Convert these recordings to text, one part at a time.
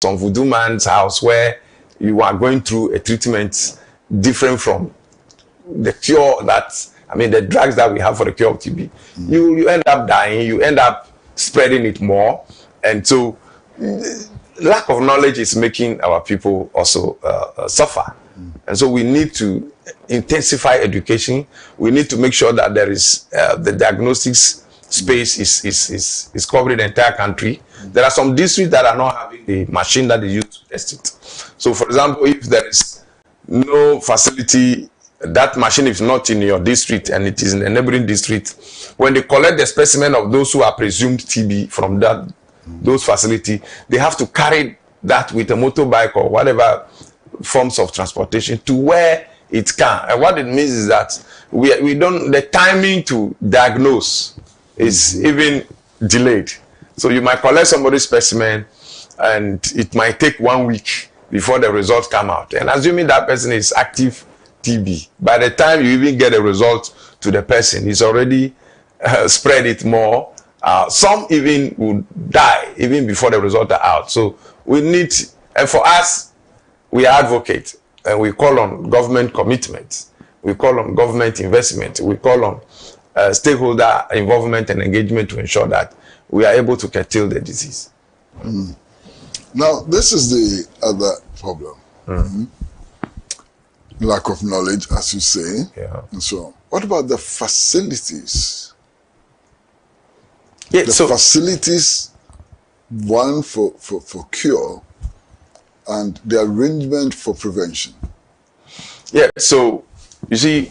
some voodoo man's house where you are going through a treatment different from the cure the drugs that we have for the cure of TB. You end up dying, you end up spreading it more. And so lack of knowledge is making our people also suffer. And so we need to intensify education. We need to make sure that there is the diagnostics space is covering the entire country. There are some districts that are not having the machine that they use to test it. So for example, if there is no facility, that machine is not in your district and it is in a neighboring district, when they collect the specimen of those who are presumed TB from those facilities, they have to carry that with a motorbike or whatever forms of transportation to where it can. And what it means is that we don't, the timing to diagnose is even delayed. So you might collect somebody's specimen and it might take 1 week before the results come out. And assuming that person is active TB, by the time you even get a result to the person, it's already spread it more. Some even would die even before the results are out. So we need, and for us, we advocate and we call on government commitment. We call on government investment. We call on stakeholder involvement and engagement to ensure that we are able to curtail the disease. Now, this is the other problem. Lack of knowledge, as you say, and so on. What about the facilities? Yeah, the facilities, one for cure, and the arrangement for prevention. Yeah, so you see,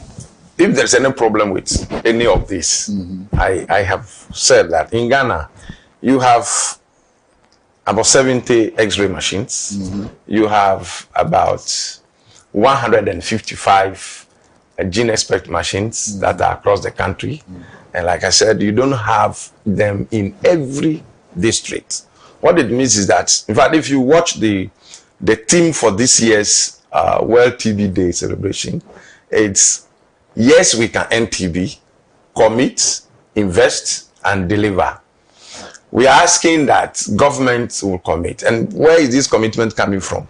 if there's any problem with any of this, I have said that in Ghana, you have about 70 X-ray machines. You have about 155 gene expert machines that are across the country. And like I said, you don't have them in every district. What it means is that, in fact, if you watch the theme for this year's World TB Day celebration, it's yes, we can end TB, commit, invest, and deliver. We are asking that government will commit. And where is this commitment coming from?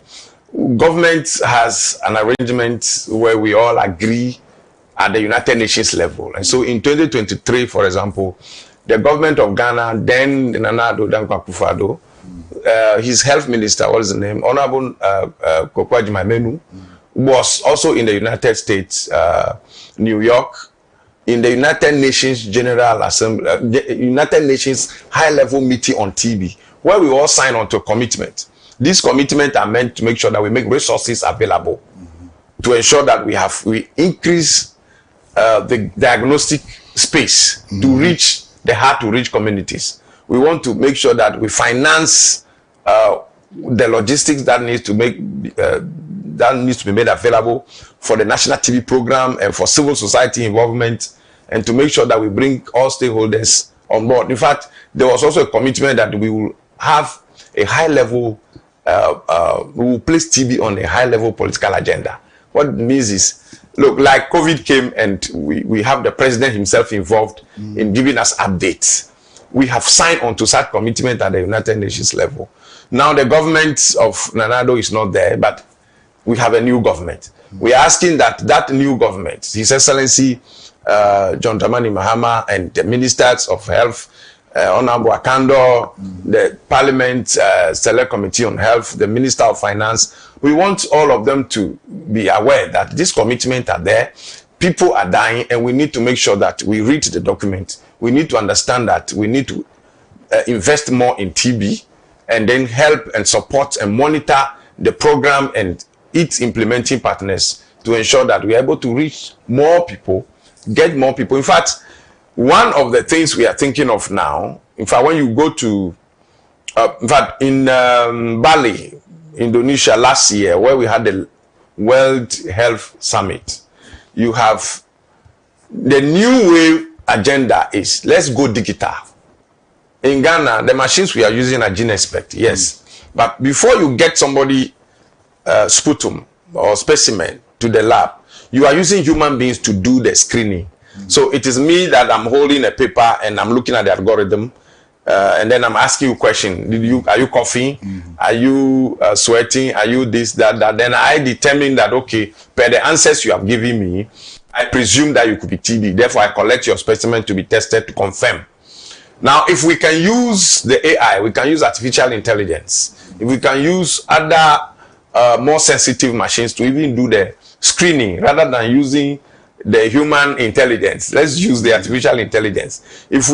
Government has an arrangement where we all agree at the United Nations level. And so in 2023, for example, the government of Ghana, then Nana Addo Dankwa Akufo-Addo, his health minister, what is the name? Honorable Kokwa Menu, was also in the United States, New York, in the United Nations General Assembly, United Nations high-level meeting on TB, where we all sign on to a commitment. These commitments are meant to make sure that we make resources available to ensure that we increase the diagnostic space to reach the hard-to-reach communities. We want to make sure that we finance the logistics that needs to be made available for the national TB program and for civil society involvement, and to make sure that we bring all stakeholders on board. In fact, there was also a commitment that we will have a high-level, we will place TB on a high-level political agenda. What it means is, look, like COVID came and we have the president himself involved in giving us updates. We have signed on to such commitment at the United Nations level. Now the government of Nana Addo is not there, but we have a new government. We are asking that new government, His Excellency John Dramani Mahama and the ministers of health, Honorable Akando, the Parliament Select Committee on Health, the Minister of Finance, we want all of them to be aware that these commitments are there, people are dying, and we need to make sure that we read the document. We need to understand that we need to invest more in TB, and then help and support and monitor the program and its implementing partners to ensure that we are able to reach more people, get more people. In fact, one of the things we are thinking of now, in fact, when you go to, in fact, in Bali, Indonesia last year, where we had the World Health Summit, you have the new wave agenda is let's go digital. In Ghana, the machines we are using are gene expert, yes. But before you get somebody sputum or specimen to the lab, you are using human beings to do the screening. So it is me that I'm holding a paper and I'm looking at the algorithm. and then I'm asking you a question. Are you coughing? Are you sweating? Are you this, that? Then I determine that, okay, per the answers you have given me, I presume that you could be TB. Therefore, I collect your specimen to be tested to confirm. Now, if we can use the AI, we can use artificial intelligence. If we can use other more sensitive machines to even do the screening rather than using the human intelligence, let's use the artificial intelligence. If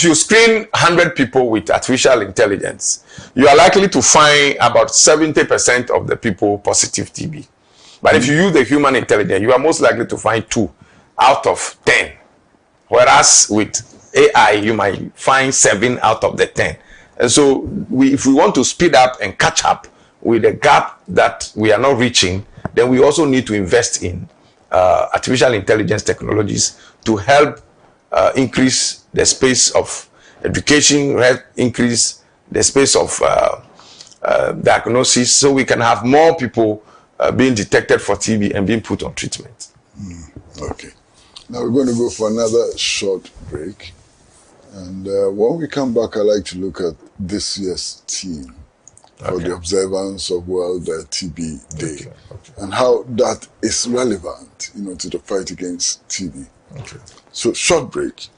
you screen 100 people with artificial intelligence, you are likely to find about 70% of the people positive TB. But if you use the human intelligence, you are most likely to find 2 out of 10. Whereas with AI, you might find 7 out of the 10. And so if we want to speed up and catch up with the gap that we are not reaching, then we also need to invest in artificial intelligence technologies to help increase the space of education, increase the space of diagnosis, so we can have more people being detected for TB and being put on treatment. Okay. Now we're going to go for another short break. And when we come back, I'd like to look at this year's theme for the observance of World TB Day, and how that is relevant, to the fight against TB. Okay. So, short break.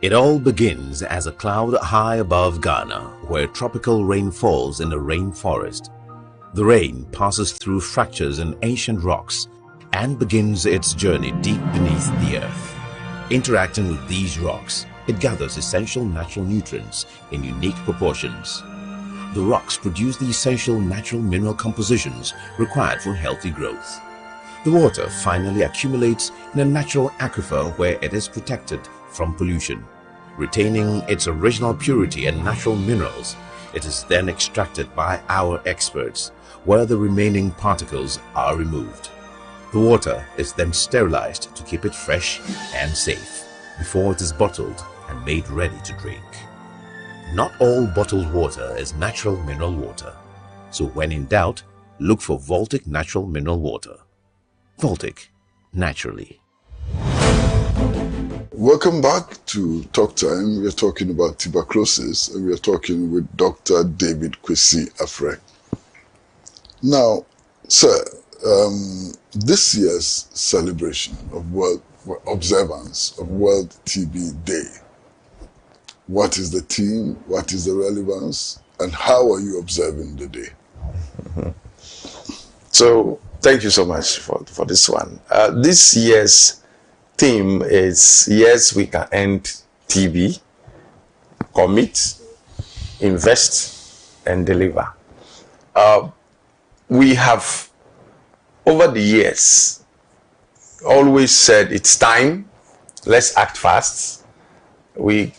It all begins as a cloud high above Ghana, where tropical rain falls in a rainforest. The rain passes through fractures in ancient rocks and begins its journey deep beneath the earth. Interacting with these rocks, it gathers essential natural nutrients in unique proportions. The rocks produce the essential natural mineral compositions required for healthy growth. The water finally accumulates in a natural aquifer where it is protected from pollution. Retaining its original purity and natural minerals, it is then extracted by our experts, where the remaining particles are removed. The water is then sterilized to keep it fresh and safe before it is bottled and made ready to drink. Not all bottled water is natural mineral water, so when in doubt, look for Voltic natural mineral water. Voltic, naturally. Welcome back to Talk Time. We are talking about tuberculosis, and we are talking with Dr. David Kwesi Afrɛ. Now, sir, this year's celebration of observance of World TB Day, what is the theme, what is the relevance, and how are you observing the day? So, thank you so much for this one. This year's theme is, yes, we can end TB, commit, invest, and deliver. We have, over the years, always said it's time, let's act fast. We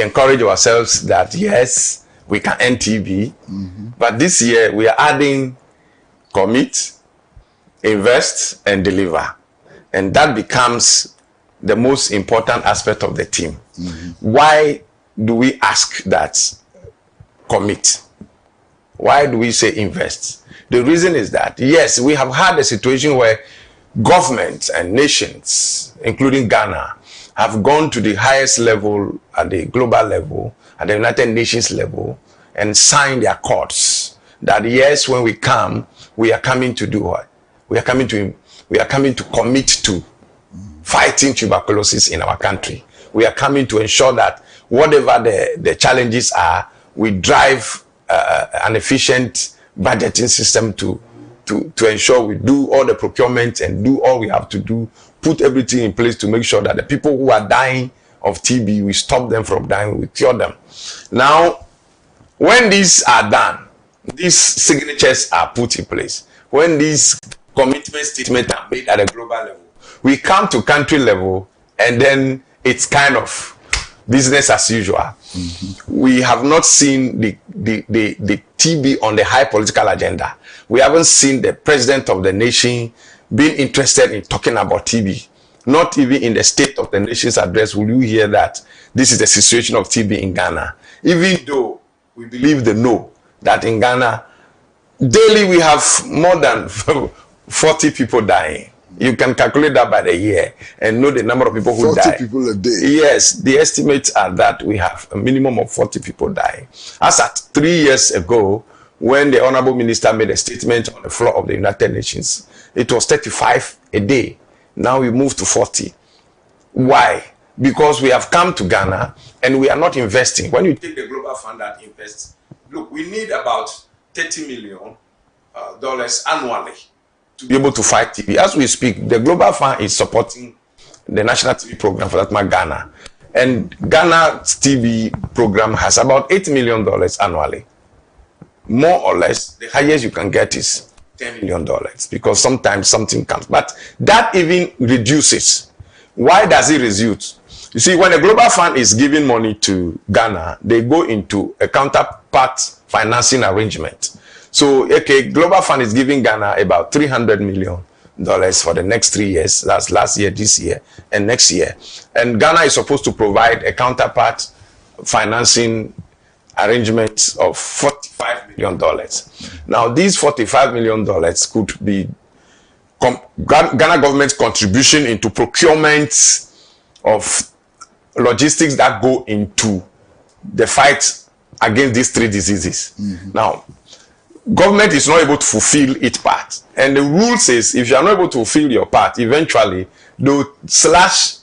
encourage ourselves that, yes, we can end TB, but this year we are adding commit, invest, and deliver. And that becomes the most important aspect of the team. Why do we ask that commit? Why do we say invest? The reason is that, yes, we have had a situation where governments and nations, including Ghana, have gone to the highest level at the global level, at the United Nations level, and signed the accords that, yes, when we come, we are coming to do what? We are coming to commit to fighting tuberculosis in our country. We are coming to ensure that whatever the challenges are, we drive an efficient budgeting system to ensure we do all the procurement and do all we have to do, put everything in place to make sure that the people who are dying of TB, we stop them from dying, we cure them. Now, when these are done, these signatures are put in place, when these commitment statements are made at a global level, we come to country level, and then it's kind of business as usual. We have not seen the TB on the high political agenda. We haven't seen the president of the nation being interested in talking about TB. Not even in the State of the Nation's address will you hear that this is the situation of TB in Ghana. Even though we believe that in Ghana, daily we have more than 40 people dying. You can calculate that by the year and know the number of people who 40 die. people a day. Yes, the estimates are that we have a minimum of 40 people dying. As at 3 years ago, when the Honorable Minister made a statement on the floor of the United Nations, it was 35 a day. Now we moved to 40. Why? Because we have come to Ghana and we are not investing. When you take the Global Fund that invests, look, we need about $30 million annually to be able to fight TB. As we speak, the Global Fund is supporting the National TB program for that matter, Ghana. And Ghana's TB program has about $8 million annually. More or less, the highest you can get is $10 million because sometimes something comes. But that even reduces. Why does it reduce? You see, when a Global Fund is giving money to Ghana, they go into a counterpart financing arrangement. So, okay, Global Fund is giving Ghana about $300 million for the next 3 years. That's last year, this year, and next year. And Ghana is supposed to provide a counterpart financing arrangement of $45 million. Now, these $45 million could be Ghana government's contribution into procurement of logistics that go into the fight against these 3 diseases. Now, government is not able to fulfill its part. And the rule says if you are not able to fulfill your part, eventually they'll slash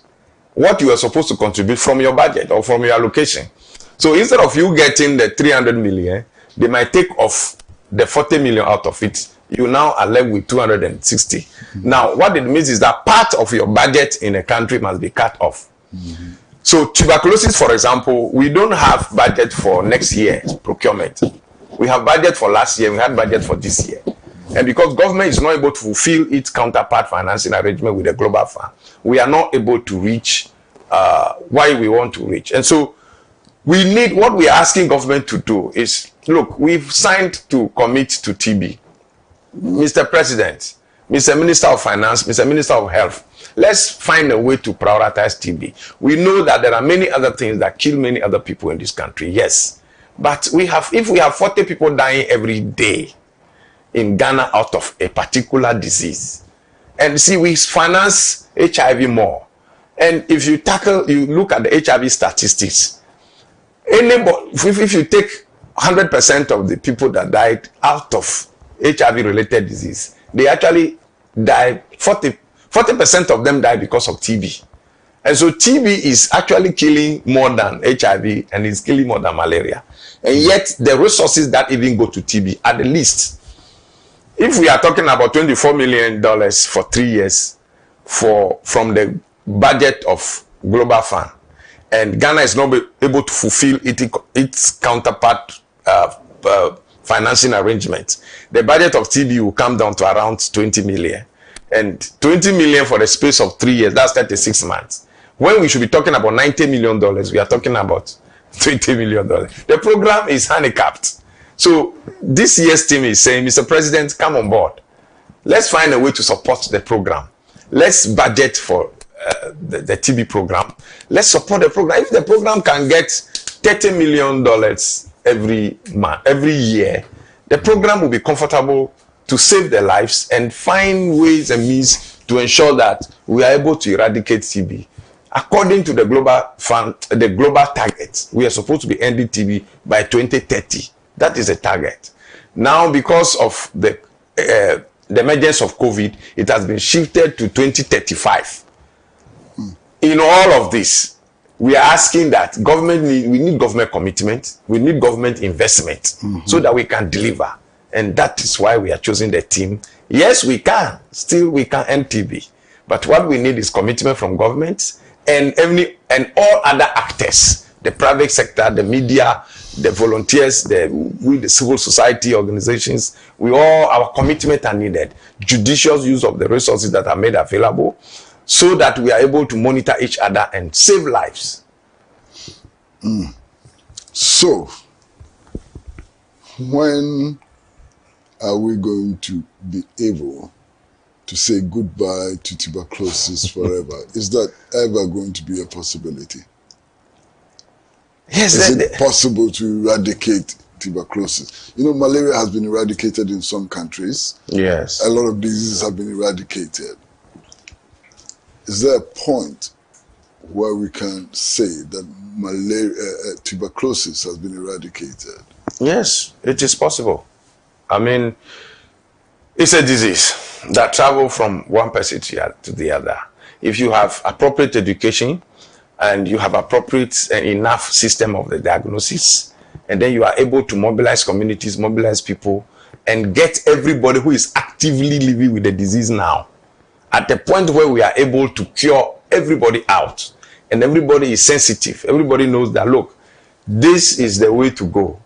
what you are supposed to contribute from your budget or from your allocation. So instead of you getting the 300 million, they might take off the 40 million out of it. You now are left with 260. Now, what it means is that part of your budget in a country must be cut off. So tuberculosis, for example, we don't have budget for next year's procurement. We have budget for last year, we had budget for this year. And because government is not able to fulfill its counterpart financing arrangement with the Global Fund, we are not able to reach why we want to reach. And so we need, what we are asking government to do is, look, we've signed to commit to TB. Mr. President, Mr. Minister of Finance, Mr. Minister of Health, let's find a way to prioritize TB. We know that there are many other things that kill many other people in this country, yes. But if we have 40 people dying every day in Ghana out of a particular disease, and see, we finance HIV more. And if you look at the HIV statistics, if you take 100% of the people that died out of HIV-related disease, they actually die, 40% of them die because of TB. And so TB is actually killing more than HIV and it's killing more than malaria. And yet the resources that even go to TB are the least. If we are talking about $24 million for 3 years from the budget of Global Fund, and Ghana is not able to fulfill its counterpart financing arrangement, the budget of TB will come down to around 20 million. And 20 million for the space of 3 years, that's 36 months. When we should be talking about $90 million, we are talking about $20 million. The program is handicapped. So this year's team is saying, Mr. President, come on board. Let's find a way to support the program. Let's budget for the TB program. Let's support the program. If the program can get $30 million every year, the program will be comfortable to save their lives and find ways and means to ensure that we are able to eradicate TB. According to the Global Fund, the global target, we are supposed to be ending TB by 2030. That is a target. Now, because of the emergence of COVID, it has been shifted to 2035. In all of this, we are asking that we need government commitment, we need government investment so that we can deliver. And that is why we are choosing the team. Yes, we can end TB. But what we need is commitment from government and all other actors, the private sector, the media, the volunteers, the civil society organizations. Our commitment are needed. Judicious use of the resources that are made available so that we are able to monitor each other and save lives. So, when are we going to be able to say goodbye to tuberculosis forever? Is that ever going to be a possibility? Yes. Is it possible to eradicate tuberculosis? You know, malaria has been eradicated in some countries. Yes. A lot of diseases have been eradicated. is there a point where we can say that tuberculosis has been eradicated? Yes, it is possible. I mean, it's a disease that travels from one person to the other. If you have appropriate education and you have appropriate enough system of the diagnosis, and then you are able to mobilize communities, mobilize people, and get everybody who is actively living with the disease now, at the point where we are able to cure everybody out, and everybody is sensitive, everybody knows that, look, this is the way to go,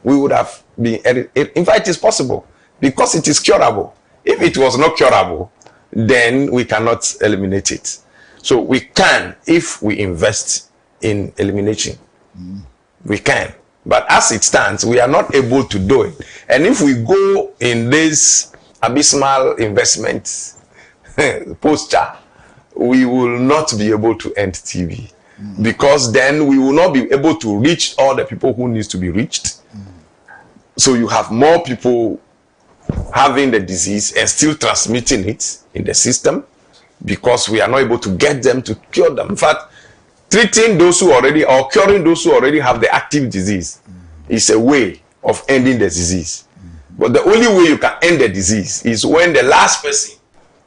we would have been, in fact, it's possible, because it is curable. If it was not curable, then we cannot eliminate it. So we can, if we invest in elimination. We can. But as it stands, we are not able to do it. And if we go in this abysmal investment posture, we will not be able to end TB. Because then we will not be able to reach all the people who needs to be reached. So you have more people having the disease and still transmitting it in the system, because we are not able to get them to cure them. In fact, treating those who already, or curing those who already have the active disease is a way of ending the disease. But the only way you can end the disease is when the last person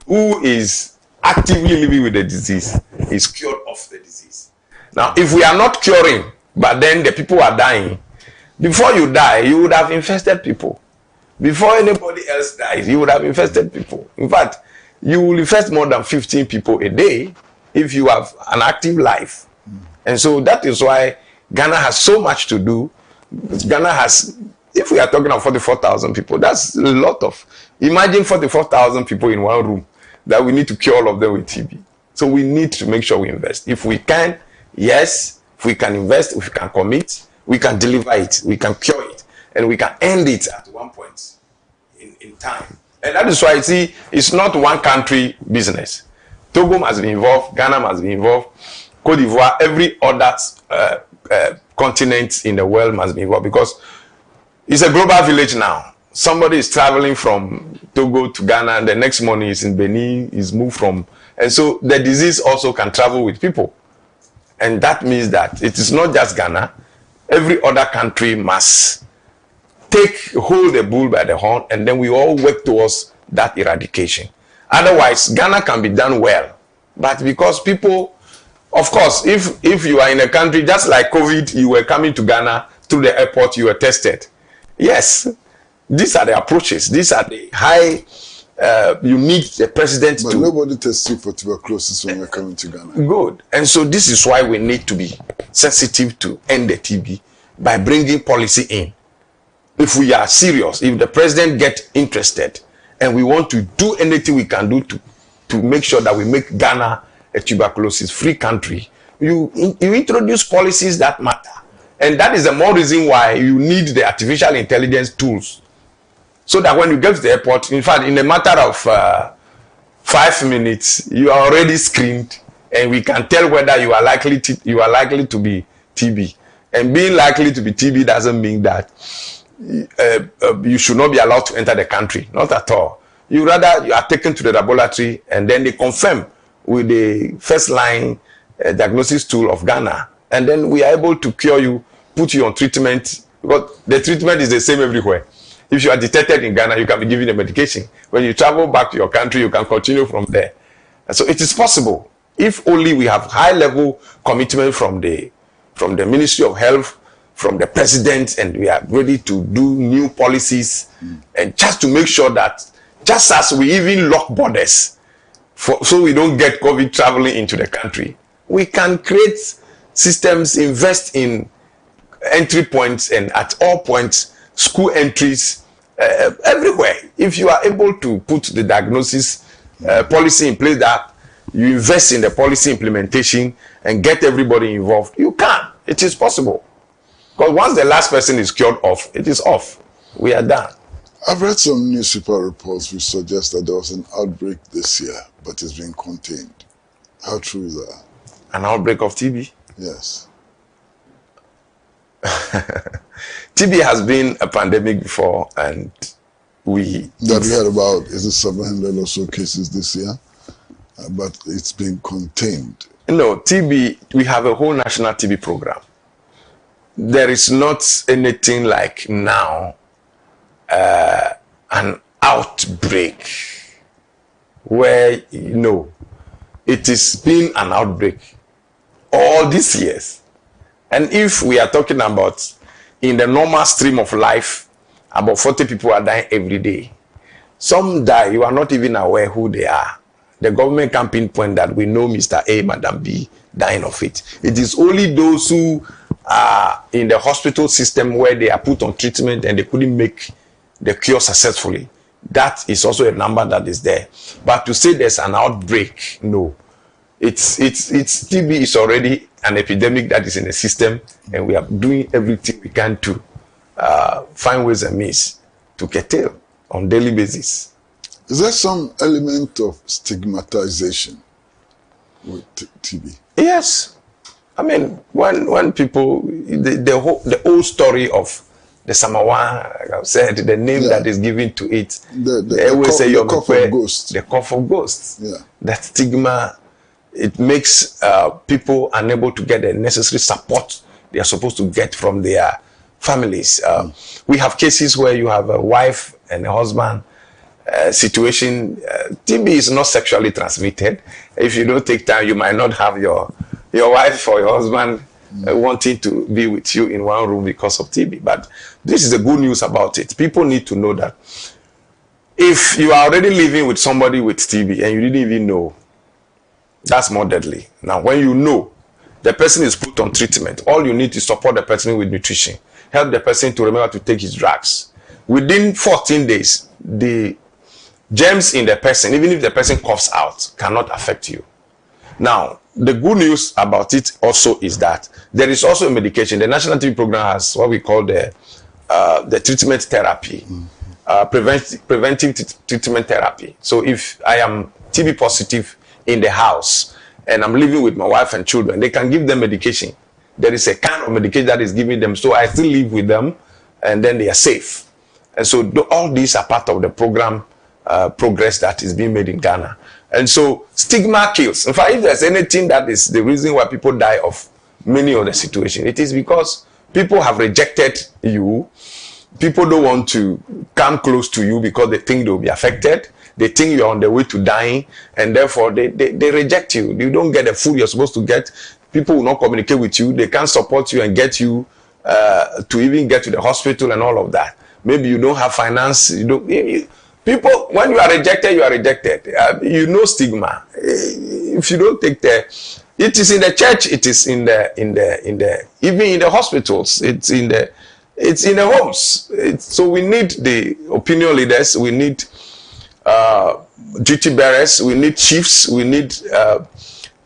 who is actively living with the disease is cured of the disease. Now, if we are not curing, but then the people are dying, before you die, you would have infested people. Before anybody else dies, you would have infested people. In fact, you will infest more than 15 people a day if you have an active life. And so that is why Ghana has so much to do. Ghana has, if we are talking about 44,000 people, that's a lot of, imagine 44,000 people in one room that we need to cure all of them with TB. So we need to make sure we invest. If we can, yes, if we can invest, if we can commit, we can deliver it, we can cure it, and we can end it at one point in time. And that is why, see, it's not one country business. Togo must be involved, Ghana must be involved, Cote d'Ivoire, every other continent in the world must be involved, because it's a global village now. Somebody is traveling from Togo to Ghana, and the next morning is in Benin, is moved from, and so the disease also can travel with people. And that means that it is not just Ghana, every other country must hold the bull by the horn, and then we all work towards that eradication. Otherwise, Ghana can be done well, but because people, of course, if you are in a country just like COVID, you were coming to Ghana through the airport, you were tested. Yes, these are the approaches. These are the high. You need the president but to. Nobody tests you for tuberculosis when you're coming to Ghana. Good, and so this is why we need to be sensitive to end the TB by bringing policy in. If we are serious, if the president gets interested, and we want to do anything we can do to make sure that we make Ghana a tuberculosis-free country, you introduce policies that matter. And that is the more reason why you need the artificial intelligence tools. So that when you get to the airport, in fact, in a matter of 5 minutes, you are already screened, and we can tell whether you are likely to be TB. And being likely to be TB doesn't mean that you should not be allowed to enter the country. Not at all. You are taken to the laboratory, and then they confirm with the first line diagnosis tool of Ghana, and then we are able to cure you, put you on treatment, because the treatment is the same everywhere. If you are detected in Ghana, you can be given a medication. When you travel back to your country, you can continue from there. And so it is possible, if only we have high level commitment from the Ministry of Health, from the president, and we are ready to do new policies, and just to make sure that, just as we even lock borders so we don't get COVID traveling into the country, we can create systems, invest in entry points, and at all points, school entries, everywhere. If you are able to put the diagnosis policy in place, that you invest in the policy implementation and get everybody involved, you can. It is possible. Because once the last person is cured off, it is off. We are done. I've read some newspaper reports which suggest that there was an outbreak this year, but it's been contained. How true is that? An outbreak of TB? Yes. TB has been a pandemic before, and we heard about, is it 700 or so cases this year? but it's been contained. No, TB, we have a whole national TB program. There is not anything like now an outbreak where, it is been an outbreak all these years. And if we are talking about in the normal stream of life, about 40 people are dying every day. Some die, you are not even aware who they are. The government can pinpoint that we know Mr. A, Madam B dying of it. It is only those who are in the hospital system where they are put on treatment and they couldn't make the cure successfully. That is also a number that is there. But to say there's an outbreak, no. It's TB is already an epidemic that is in the system, and we are doing everything we can to find ways and means to curtail on daily basis. Is there some element of stigmatization with TB? Yes. I mean, when people, the old story of the Samawa, like I've said, the name that is given to it, they always say the cough of ghosts. The cough of ghosts. Yeah. That stigma, it makes people unable to get the necessary support they are supposed to get from their families. We have cases where you have a wife and a husband situation. TB is not sexually transmitted. If you don't take time, you might not have your wife or your husband wanting to be with you in one room because of TB. But this is the good news about it. People need to know that if you are already living with somebody with TB and you didn't even know, that's more deadly. Now, when you know the person is put on treatment, all you need to support the person with nutrition. Help the person to remember to take his drugs. Within 14 days, the germs in the person, even if the person coughs out, cannot affect you. Now, the good news about it also is that there is also a medication. The National TB Program has what we call the treatment therapy, preventive treatment therapy. So if I am TB positive in the house and I'm living with my wife and children, they can give them medication. There is a kind of medication that is given them, so I still live with them and then they are safe. And so all these are part of the program progress that is being made in Ghana. And so stigma kills. In fact, if there's anything that is the reason why people die of many of the situations, it is because people have rejected you. People don't want to come close to you because they think they'll be affected. They think you're on the way to dying, and therefore they reject you. You don't get the food you're supposed to get. People will not communicate with you. They can't support you and get you to even get to the hospital and all of that. Maybe you don't have finance. People, when you are rejected, you are rejected. Stigma. If you don't take it is in the church. It is in the even in the hospitals. It's in the homes. So we need the opinion leaders. We need duty bearers. We need chiefs. We need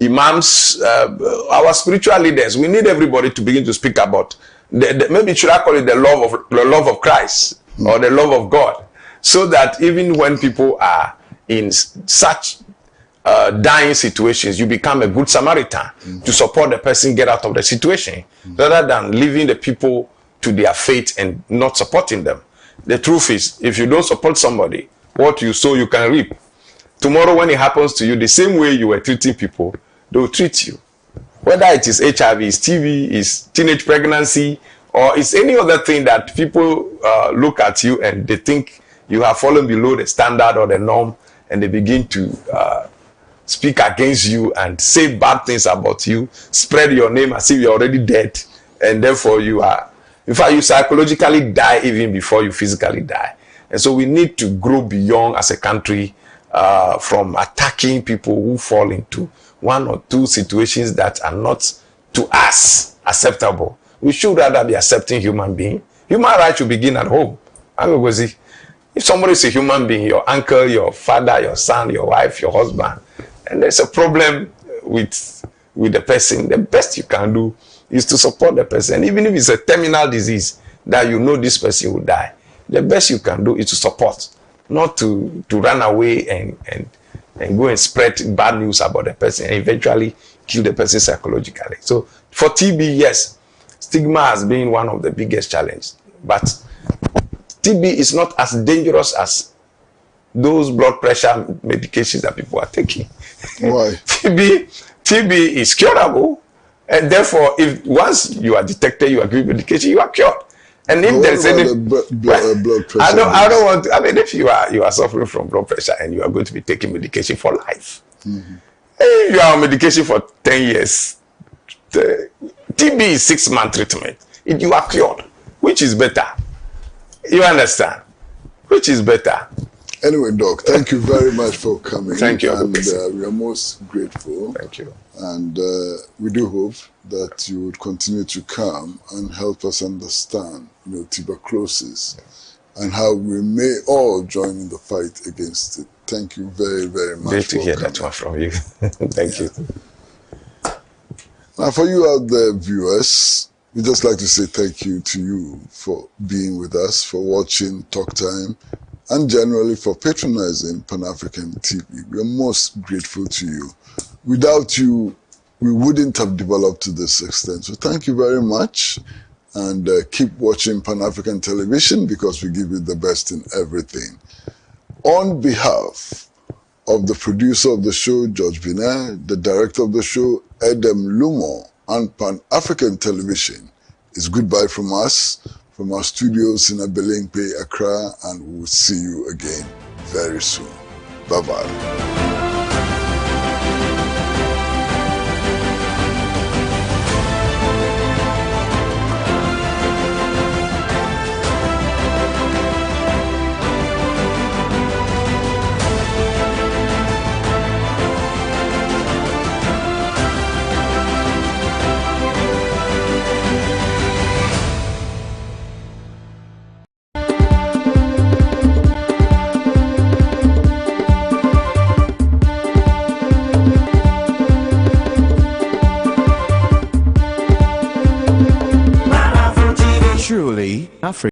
imams. Our spiritual leaders. We need everybody to begin to speak about. Maybe should I call it the love of Christ or the love of God. So that even when people are in such dying situations, you become a good Samaritan to support the person get out of the situation, rather than leaving the people to their fate and not supporting them. The truth is, if you don't support somebody, what you sow, you can reap. Tomorrow when it happens to you, the same way you were treating people, they will treat you. Whether it is HIV, is TB, is teenage pregnancy, or it's any other thing that people look at you and they think you have fallen below the standard or the norm, and they begin to speak against you and say bad things about you, spread your name as if you're already dead, and therefore you are, in fact, you psychologically die even before you physically die. And so we need to grow beyond as a country from attacking people who fall into one or two situations that are not to us acceptable. We should rather be accepting human beings. Human rights should begin at home. If somebody is a human being, your uncle, your father, your son, your wife, your husband, and there's a problem with the person, the best you can do is to support the person. Even if it's a terminal disease that you know this person will die, the best you can do is to support, not to run away and go and spread bad news about the person and eventually kill the person psychologically. So for TB, yes, stigma has been one of the biggest challenges, but TB is not as dangerous as those blood pressure medications that people are taking. Why? TB is curable, and therefore, if once you are detected, you are given medication, you are cured. And if there's any blood pressure, I don't want to, I mean, if you are suffering from blood pressure and you are going to be taking medication for life, if you are on medication for 10 years, TB is 6-month treatment. If you are cured, which is better? You understand? Which is better? Anyway, Doc, thank you very much for coming. Thank you. And we are most grateful. Thank you. And we do hope that you would continue to come and help us understand, tuberculosis and how we may all join in the fight against it. Thank you very, very much. Great to hear that one from you. Thank you. Now, for you out there, viewers, we'd just like to say thank you to you for being with us, for watching Talk Time, and generally for patronizing Pan-African TV. We are most grateful to you. Without you, we wouldn't have developed to this extent. So thank you very much, and keep watching Pan-African television, because we give you the best in everything. On behalf of the producer of the show, George Binay, the director of the show, Edem Lumo, and Pan-African Television, it's goodbye from us, from our studios in Abelempe, Accra, and we'll see you again very soon. Bye-bye. Truly African.